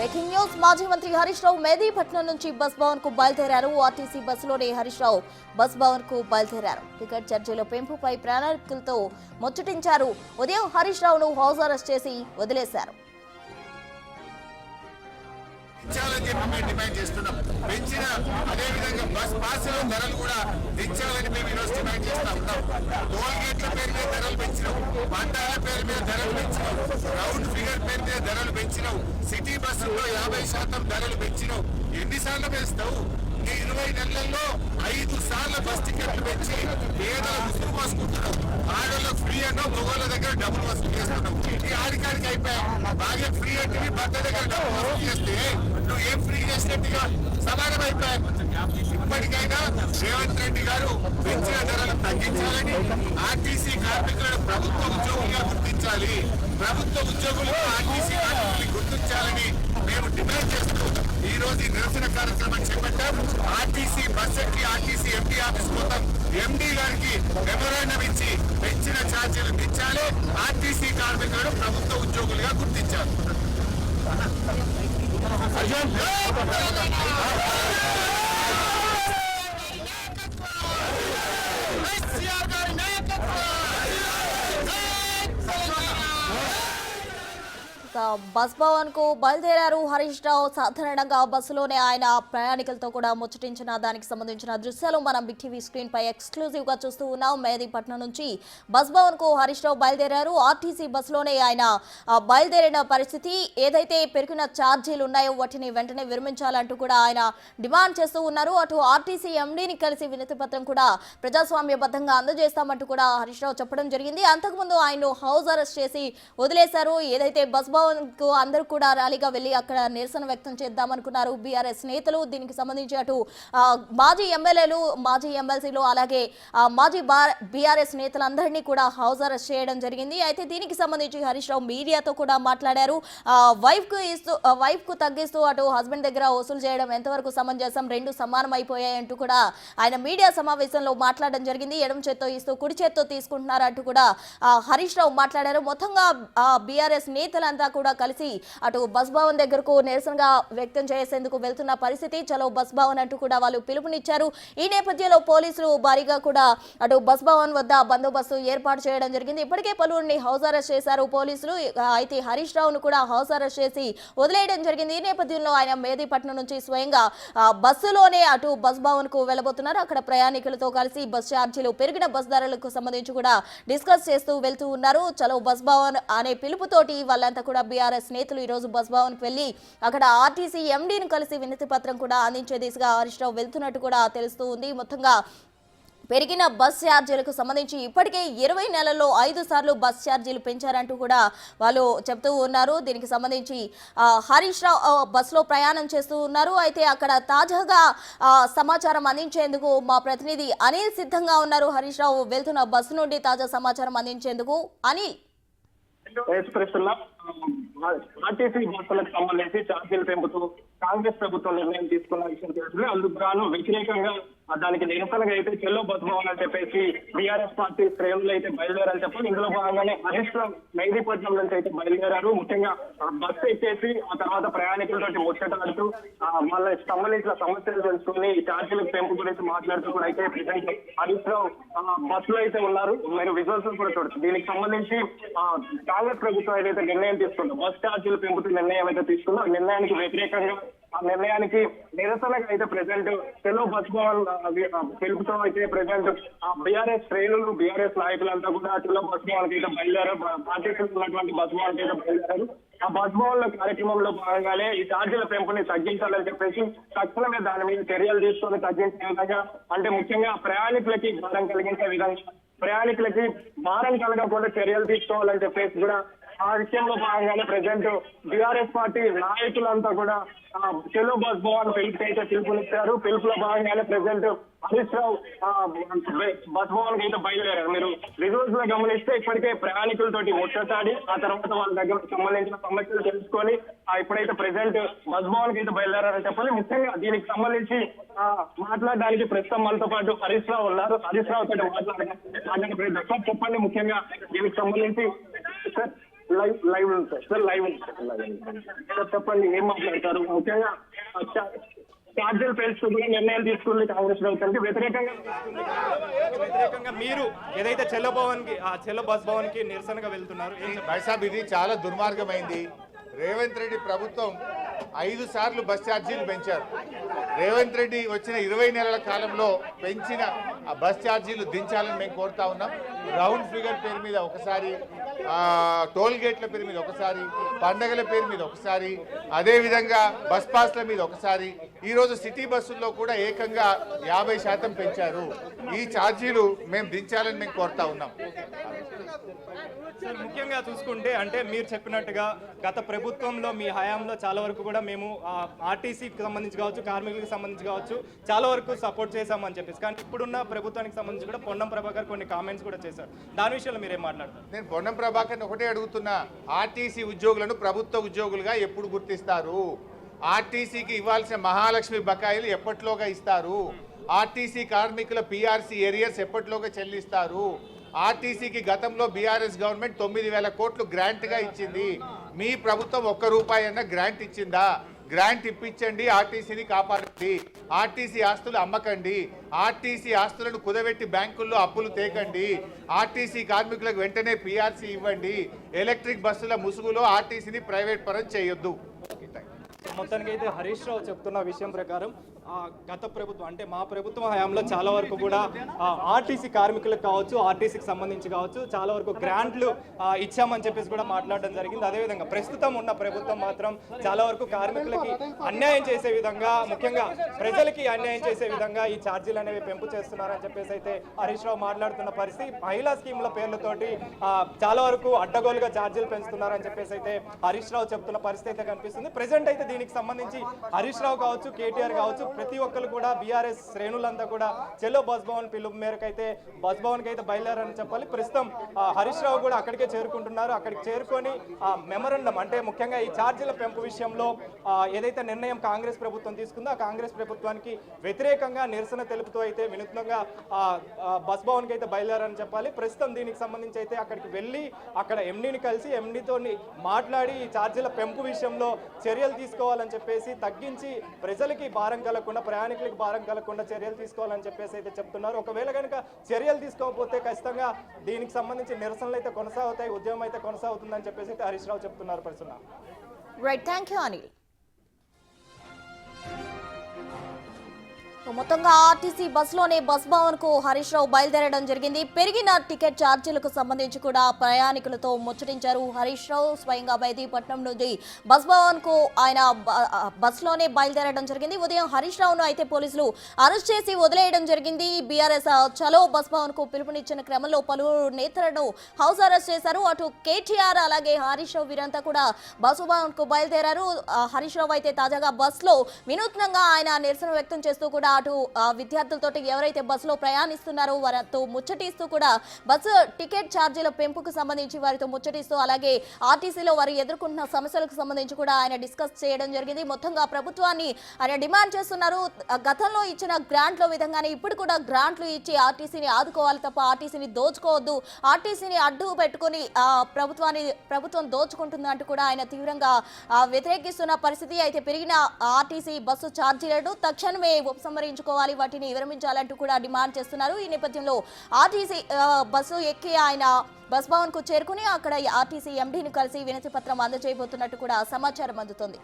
Breaking news మాజీ మంత్రి హరీష్ రావు మెహదీపట్నం నుంచి బస్ భవన్ కు బయలుదేరారు. ఆర్టీసీ బస్సులోనే హరీష్ రావు బస్ భవన్ కు బయలుదేరారు. టికెట్ చర్చలో పెంపుపై ప్రణాళికలతో ముచ్చటించారు. ఉదయం హరీష్ రావును హౌస్ అరెస్ట్ చేసి వదిలేశారు. డిమాండ్ చేస్తున్నాం. పెంచిన అదేవిధంగా బస్ పాసుల ధరలు కూడా దించాలని మేము ఈరోజు డిమాండ్ చేస్తా ఉన్నాం. టోల్ గేట్ల పేరు మీద ధరలు పెంచినాం, పంటాల పేరు మీద ధరలు పెంచినాం, రౌండ్ ఫిగర్ పేరు మీద ధరలు పెంచినాం, సిటీ బస్సుల్లో 50% ధరలు పెంచినాం. ఎన్నిసార్లు పెంచుతావు? 20 నెలల్లో 5 సార్లు బస్ టికెట్లు పెంచి పేదల ముసుగు పోసుకుంటున్నాం. ఆడోళ్ళకి ఫ్రీ అన్నా మగోళ్ళ దగ్గర డబ్బులు వసూలు చేస్తున్నాం. ఈ ఆడికాడికి అయిపోయా బాగా ఫ్రీ అంటే భర్త దగ్గర డబ్బులు వసూలు చేస్తే నువ్వు ఏం ఫ్రీ చేసినట్టుగా సమానం అయిపోయా. ఇప్పటికైనా రేవంత్ రెడ్డి గారు పెంచిన ధరలు తగ్గించాలని, ఆర్టీసీ కార్మికులను ప్రభుత్వ ఉద్యోగులుగా గుర్తించాలి, ప్రభుత్వ ఉద్యోగులకు ఆర్టీసీ కార్మికులు గుర్తించాలని మేము డిమాండ్ చేస్తూ ఈ రోజు నిరసన కార్యక్రమం చేపట్టాం. ఆర్టీసీ బస్ ఎక్కి ఆర్టీసీ ఎండీ ఆఫీస్ కోసం ఎండీ గారికి మెమోరాండం ఇచ్చి పెంచిన ఛార్జీలు పెంచాలి, ఆర్టీసీ కార్మికులను ప్రభుత్వ ఉద్యోగులుగా గుర్తించాలి. బస్ భవన్ కు బయలుదేరారు హరీష్ రావు. సాధారణంగా బస్సులోనే ఆయన ప్రయాణికులతో కూడా ముచ్చటించిన దానికి సంబంధించిన దృశ్యాలు మనం బిగ్ టీవీ స్క్రీన్ పై ఎక్స్క్లూజివ్ గా చూస్తూ ఉన్నాం. మెహదీపట్నం నుంచి బస్ భవన్ కు హరీష్ రావు బయలుదేరారు. ఆర్టీసీ బస్సులోనే ఆయన బయలుదేరిన పరిస్థితి. ఏదైతే పెరిగిన ఛార్జీలు ఉన్నాయో వాటిని వెంటనే విరమించాలంటూ కూడా ఆయన డిమాండ్ చేస్తూ ఉన్నారు. అటు ఆర్టీసీ ఎండీని కలిసి వినతి పత్రం కూడా ప్రజాస్వామ్యబద్ధంగా అందజేస్తామంటూ కూడా హరీష్ రావు చెప్పడం జరిగింది. అంతకుముందు ఆయన హౌస్ అరెస్ట్ చేసి వదిలేశారు. ఏదైతే బస్ భవన్ కు అందరూ కూడా ర్యాలీగా వెళ్లి అక్కడ నిరసన వ్యక్తం చేద్దామనుకున్నారు బీఆర్ఎస్ నేతలు. దీనికి సంబంధించి అటు మాజీ ఎమ్మెల్యేలు, మాజీ ఎమ్మెల్సీలు, అలాగే మాజీ బీఆర్ఎస్ నేతలందరినీ కూడా హౌస్ అరెస్ట్ చేయడం జరిగింది. అయితే దీనికి సంబంధించి హరీష్ రావు మీడియాతో కూడా మాట్లాడారు. వైఫ్ కు తగ్గిస్తూ అటు హస్బెండ్ దగ్గర వసూలు చేయడం ఎంతవరకు సమంజసం, రెండు సమానం అయిపోయాయంటూ కూడా ఆయన మీడియా సమావేశంలో మాట్లాడడం జరిగింది. ఎడమ చేత్తో ఇస్తూ కుడి చేత్తో తీసుకుంటున్నారంటూ కూడా హరీష్ రావు మాట్లాడారు. మొత్తంగా బీఆర్ఎస్ నేతలంతా కూడా కలిసి అటు బస్ భవన్ దగ్గరకు నిరసనగా వ్యక్తం చేసేందుకు వెళ్తున్న పరిస్థితి. చలో బస్ భవన్ అంటూ కూడా వాళ్ళు పిలుపునిచ్చారు. ఈ నేపథ్యంలో పోలీసులు భారీగా కూడా అటు బస్ భవన్ వద్ద బందోబస్తు ఏర్పాటు చేయడం జరిగింది. ఇప్పటికే పలువురిని హౌస్ అరెస్ట్ చేశారు పోలీసులు. అయితే హరీష్ రావును కూడా హౌస్ అరెస్ట్ చేసి వదిలేయడం జరిగింది. ఈ నేపథ్యంలో ఆయన మెహదీపట్నం నుంచి స్వయంగా బస్సులోనే అటు బస్ భవన్ కు వెళ్లబోతున్నారు. అక్కడ ప్రయాణికులతో కలిసి బస్ ఛార్జీలు పెరిగిన బస్ ధరలకు సంబంధించి కూడా డిస్కస్ చేస్తూ వెళ్తూ ఉన్నారు. చలో బస్ భవన్ అనే పిలుపుతోటి వాళ్ళంతా కూడా బీఆర్ఎస్ నేతలు ఈ రోజు బస్ భవన్ కు వెళ్లి అక్కడ ఆర్టీసీ ఎండీని కలిసి వినతి పత్రం కూడా అందించే దిశగా హరీష్ రావు వెళ్తున్నట్టు కూడా తెలుస్తూ ఉంది. మొత్తంగా పెరిగిన బస్ ఛార్జీలకు సంబంధించి ఇప్పటికే 20 నెలల్లో 5 సార్లు బస్ ఛార్జీలు పెంచారంటూ కూడా వాళ్ళు చెప్తూ ఉన్నారు. దీనికి సంబంధించి హరీష్ రావు బస్సులో ప్రయాణం చేస్తూ ఉన్నారు. అయితే అక్కడ తాజాగా సమాచారం అందించేందుకు మా ప్రతినిధి అనిల్ సిద్ధంగా ఉన్నారు. హరీష్ రావు వెళ్తున్న బస్సు నుండి తాజా సమాచారం అందించేందుకు అనిల్. ఆర్టీసీ బస్సులకు సంబంధించి ఛార్జీలు పెంపుతూ కాంగ్రెస్ ప్రభుత్వం నిర్ణయం తీసుకున్న విషయం తెలుసు. అందుకు గాను వ్యతిరేకంగా దానికి నిరసనగా అయితే చెల్లో బస్ భవన్ అని చెప్పేసి బీఆర్ఎస్ పార్టీ శ్రేణులు అయితే బయలుదేరాలని చెప్పాలి. ఇందులో భాగంగానే హరీష్ రావు మెహదీపట్నం నుంచి అయితే బయలుదేరారు. ముఖ్యంగా బస్సు ఎక్కేసి ఆ తర్వాత ప్రయాణికులతో ముచ్చటాడుతూ వాళ్ళకి సంబంధించిన సమస్యలు తెలుసుకుని ఛార్జీలకు పెంపు గురించి మాట్లాడుతూ కూడా అయితే ప్రెసెంట్ హరీష్ రావు బస్సులో అయితే ఉన్నారు. మీరు విజువల్స్ కూడా చూడొచ్చు. దీనికి సంబంధించి కాంగ్రెస్ ప్రభుత్వం ఏదైతే నిర్ణయం తీసుకుందో బస్ ఛార్జీలు పెంపుతూ నిర్ణయం అయితే తీసుకుందో ఆ నిర్ణయానికి వ్యతిరేకంగా, ఆ నిర్ణయానికి నిరసనగా అయితే ప్రెసెంట్ చెలో బస్ భవన్ పిలుపుతో అయితే ప్రెసెంట్ బీఆర్ఎస్ శ్రేణులు, బీఆర్ఎస్ నాయకులంతా కూడా చెలో బస్ భవన్ అయితే బయలుదేరారు. పార్టీకి ఉన్నటువంటి బస్ భవన్ అయితే బయలుదేరారు. ఆ బస్ భవన్ లో కార్యక్రమంలో భాగంగానే ఈ ఛార్జీల పెంపుని తగ్గించాలని చెప్పేసి తక్షణమే దాని మీద చర్యలు తీసుకొని తగ్గించే విధంగా, అంటే ముఖ్యంగా ప్రయాణికులకి భారం కలిగించే విధంగా, ప్రయాణికులకి భారం కలగకుండా చర్యలు తీసుకోవాలని చెప్పేసి కూడా ఆ విషయంలో భాగంగానే ప్రెసెంట్ బీఆర్ఎస్ పార్టీ నాయకులంతా కూడా చెలో బస్ భవన్ పిలుపుకైతే పిలుపునిచ్చారు. పిలుపులో భాగంగానే ప్రెసెంట్ హరీష్ రావు బస్ భవన్ అయితే బయలుదేరారు. మీరు విజువల్స్ లో గమనిస్తే ఇప్పటికే ప్రయాణికులతోటి ముచ్చటాడి ఆ తర్వాత వాళ్ళ దగ్గర సంబంధించిన సమస్యలు తెలుసుకొని ఇప్పుడైతే ప్రెసెంట్ బస్ భవన్ అయితే బయలుదేరారని చెప్పాలి. ముఖ్యంగా దీనికి సంబంధించి మాట్లాడడానికి ప్రస్తుతం మనతో పాటు హరీష్ రావు ఉన్నారు. హరీష్ రావు తోటి మాట్లాడండి. చెప్పండి ముఖ్యంగా దీనికి సంబంధించి లైవ్ ఉంది సార్ లైవ్ ఉంది సార్ చెప్పండి ఏం మాట్లాడతారు ముఖ్యంగా ఛార్జీలు పెంచుతూ కూడా నిర్ణయం తీసుకుంది కాంగ్రెస్ ప్రభుత్వానికి వ్యతిరేకంగా మీరు ఏదైతే చెల్లో బస్ భవన్ కి నిరసనగా వెళ్తున్నారు బైసాబ్ ఇది చాలా దుర్మార్గమైంది. రేవంత్ రెడ్డి ప్రభుత్వం 5 సార్లు బస్ ఛార్జీలు పెంచారు. రేవంత్ రెడ్డి వచ్చిన 20 నెలల కాలంలో పెంచిన ఆ బస్ ఛార్జీలు దించాలని మేము కోరుతా ఉన్నాం. రౌండ్ ఫిగర్ పేరు మీద ఒకసారి, టోల్ గేట్ల పేరు మీద ఒకసారి, పండగల పేరు మీద ఒకసారి, అదేవిధంగా బస్ పాస్ల మీద ఒకసారి, ఈరోజు సిటీ బస్సుల్లో కూడా ఏకంగా 50% పెంచారు. ఈ ఛార్జీలు మేము దించాలని మేము కోరుతా ఉన్నాం. సార్ ముఖ్యంగా చూసుకుంటే అంటే మీరు చెప్పినట్టుగా గత ప్రభుత్వంలో మీ హయాంలో చాలా వరకు కూడా మేము ఆర్టీసీకి సంబంధించి కావచ్చు, కార్మికులకు సంబంధించి కావచ్చు చాలా వరకు సపోర్ట్ చేశామని చెప్పేసి, కానీ ఇప్పుడున్న ప్రభుత్వానికి సంబంధించి కూడా పొన్నం ప్రభాకర్ కొన్ని కామెంట్స్ కూడా చేశారు. దాని విషయంలో మీరేం మాట్లాడతారు? నేను పొన్నం ప్రభాకర్ ఒకటే అడుగుతున్నా, ఆర్టీసీ ఉద్యోగులను ప్రభుత్వ ఉద్యోగులుగా ఎప్పుడు గుర్తిస్తారు? ఆర్టీసీకి ఇవ్వాల్సిన మహాలక్ష్మి బకాయిలు ఎప్పట్లోగా ఇస్తారు? ఆర్టీసీ కార్మికుల పీఆర్సీ ఏరియర్స్ ఎప్పట్లోగా చెల్లిస్తారు? ఆర్టీసీకి గతంలో బీఆర్ఎస్ గవర్నమెంట్ 9,000 కోట్లు గ్రాంట్గా ఇచ్చింది. మీ ప్రభుత్వం ₹1 అన్న గ్రాంట్ ఇచ్చిందా? గ్రాంట్ ఇప్పించండి, ఆర్టీసీని కాపాడండి. ఆర్టీసీ ఆస్తులు అమ్మకండి, ఆర్టీసీ ఆస్తులను కుదబెట్టి బ్యాంకుల్లో అప్పులు తేకండి, ఆర్టీసీ కార్మికులకు వెంటనే పీఆర్సీ ఇవ్వండి. ఎలక్ట్రిక్ బస్సుల ముసుగులో ఆర్టీసీని ప్రైవేట్ పరం చేయొద్దు. మొత్తానికి అయితే హరీష్ రావు చెప్తున్న విషయం ప్రకారం గత ప్రభుత్వం అంటే మా ప్రభుత్వం హయాంలో చాలా వరకు కూడా ఆర్టీసీ కార్మికులకు కావచ్చు, ఆర్టీసీకి సంబంధించి కావచ్చు చాలా వరకు గ్రాంట్లు ఇచ్చామని చెప్పేసి కూడా మాట్లాడడం జరిగింది. అదేవిధంగా ప్రస్తుతం ఉన్న ప్రభుత్వం మాత్రం చాలా వరకు కార్మికులకి అన్యాయం చేసే విధంగా, ముఖ్యంగా ప్రజలకి అన్యాయం చేసే విధంగా ఈ ఛార్జీలు అనేవి పెంపు చేస్తున్నారని చెప్పేసి అయితే హరీష్ రావు మాట్లాడుతున్న పరిస్థితి. మహిళా స్కీముల పేర్లతోటి చాలా వరకు అడ్డగోలుగా ఛార్జీలు పెంచుతున్నారని చెప్పేసి అయితే హరీష్ రావు చెప్తున్న పరిస్థితి అయితే కనిపిస్తుంది. ప్రెసెంట్ అయితే దీనికి సంబంధించి హరీష్ రావు కావచ్చు, కేటీఆర్ కావచ్చు, ప్రతి ఒక్కరు కూడా బీఆర్ఎస్ శ్రేణులంతా కూడా చెల్లో బస్ భవన్ పిలుపు మేరకు అయితే బస్ భవన్ కి అయితే బయలుదేరని చెప్పాలి. ప్రస్తుతం హరీష్ రావు కూడా అక్కడికే చేరుకుంటున్నారు. అక్కడికి చేరుకొని మెమరాండం అంటే ముఖ్యంగా ఈ ఛార్జీల పెంపు విషయంలో ఏదైతే నిర్ణయం కాంగ్రెస్ ప్రభుత్వం తీసుకుందో ఆ కాంగ్రెస్ ప్రభుత్వానికి వ్యతిరేకంగా నిరసన తెలుపుతూ అయితే వినూత్నంగా బస్ భవన్ కి అయితే బయలుదేరని చెప్పాలి. ప్రస్తుతం దీనికి సంబంధించి అయితే అక్కడికి వెళ్ళి అక్కడ ఎండీని కలిసి ఎండీతో మాట్లాడి ఈ ఛార్జీల పెంపు విషయంలో చర్యలు తీసుకోవాలని చెప్పేసి, తగ్గించి ప్రజలకి భారం కలగకుండా, ప్రయాణికులకు భారం కలగకుండా చర్యలు తీసుకోవాలని చెప్పేసి అయితే చెప్తున్నారు. ఒకవేళ కనుక చర్యలు తీసుకోకపోతే ఖచ్చితంగా దీనికి సంబంధించి నిరసనలు అయితే కొనసాగుతాయి, ఉద్యమం అయితే కొనసాగుతుందని చెప్పేసి అయితే హరీష్ రావు చెప్తున్నారు. పరిస్థితున్నా రైట్, థ్యాంక్ యూ అనిల్. మొత్తంగా ఆర్టీసీ బస్సులోనే బస్ భవన్ కు హరీష్ రావు బయలుదేరడం జరిగింది. పెరిగిన టికెట్ ఛార్జీలకు సంబంధించి కూడా ప్రయాణికులతో ముచ్చటించారు హరీష్ రావు. స్వయంగా మెహదీపట్నం నుండి బస్ భవన్ కు ఆయన బస్సులోనే బయలుదేరడం జరిగింది. ఉదయం హరీష్ రావును అయితే పోలీసులు అరెస్ట్ చేసి వదిలేయడం జరిగింది. బీఆర్ఎస్ చలో బస్ భవన్ కు పిలుపునిచ్చిన క్రమంలో పలువురు నేతలను హౌస్ అరెస్ట్ చేశారు. అటు కేటీఆర్ అలాగే హరీష్ రావు వీరంతా కూడా బస్ భవన్ కు బయలుదేరారు. హరీష్ రావు అయితే తాజాగా బస్సులో వినూత్నంగా ఆయన నిరసన వ్యక్తం చేస్తూ కూడా అటు విద్యార్థులతో ఎవరైతే బస్సులో ప్రయాణిస్తున్నారో వారితో ముచ్చటిస్తూ కూడా బస్సు టికెట్ ఛార్జీల పెంపుకు సంబంధించి వారితో ముచ్చటిస్తూ, అలాగే ఆర్టీసీలో వారు ఎదుర్కొంటున్న సమస్యలకు సంబంధించి కూడా ఆయన డిస్కస్ చేయడం జరిగింది. మొత్తంగా ప్రభుత్వాన్ని ఆయన డిమాండ్ చేస్తున్నారు. గతంలో ఇచ్చిన గ్రాంట్ల విధంగానే ఇప్పుడు కూడా గ్రాంట్లు ఇచ్చి ఆర్టీసీని ఆదుకోవాలి తప్ప ఆర్టీసీని దోచుకోవద్దు, ఆర్టీసీని అడ్డు పెట్టుకుని ప్రభుత్వం దోచుకుంటుందంటూ కూడా ఆయన తీవ్రంగా వ్యతిరేకిస్తున్న పరిస్థితి. అయితే పెరిగిన ఆర్టీసీ బస్సు ఛార్జీలను తక్షణమే ఉపసంహరించుకోవాలి, వాటిని విరమించాలంటూ కూడా డిమాండ్ చేస్తున్నారు. ఈ నేపథ్యంలో ఆర్టీసీ బస్సు ఎక్కి ఆయన బస్ భవన్ కు చేరుకుని అక్కడ ఆర్టీసీ ఎండీని కలిసి వినతి పత్రం అందజేయబోతున్నట్టు కూడా సమాచారం అందుతోంది.